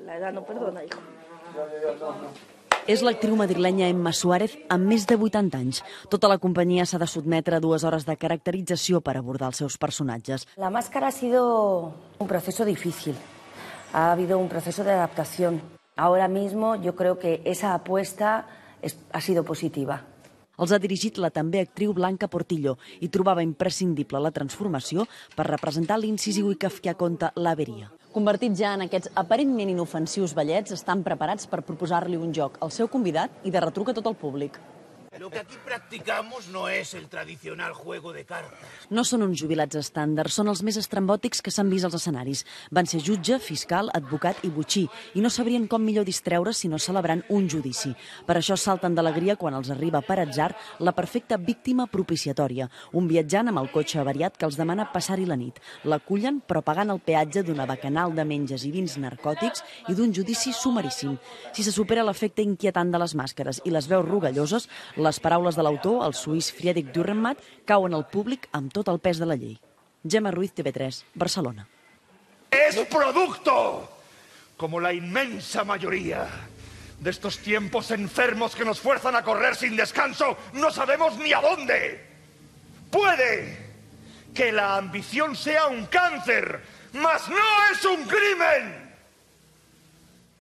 la edad no perdona, hijo. És l'actriu madrilenya Emma Suárez amb més de 80 anys. Tota la companyia s'ha de sotmetre a 2 hores de caracterització per abordar els seus personatges. La máscara ha sido un proceso difícil. Ha habido un proceso de adaptación. Ahora mismo yo creo que esa apuesta ha sido positiva. Els ha dirigit la també actriu Blanca Portillo i trobava imprescindible la transformació per representar l'incisiu i kafkià conte L'Averia. Convertits ja en aquests aparentment inofensius ballets, estan preparats per proposar-li un joc al seu convidat i de retruc a tot el públic. Lo que aquí practicamos no es el tradicional juego de cartas. No són uns jubilats estàndards, són els més estrambòtics que s'han vist als escenaris. Van ser jutge, fiscal, advocat i botxí, i no sabrien com millor distreure si no celebrant un judici. Per això salten d'alegria quan els arriba per atzar la perfecta víctima propiciatòria, un viatjant amb el cotxe avariat que els demana passar-hi la nit. L'acullen, però pagant el peatge d'una bacanal de menges i vins narcòtics i d'un judici sumaríssim. Si se supera l'efecte inquietant de les màscares i les veus rugalloses, les paraules de l'autor, el suís Friedrich Dürrenmatt, cauen al públic amb tot el pes de la llei. Gemma Ruiz, TV3, Barcelona. Es producto, como la inmensa mayoría de estos tiempos enfermos que nos fuerzan a correr sin descanso, no sabemos ni a dónde. Puede que la ambición sea un cáncer, mas no es un crimen.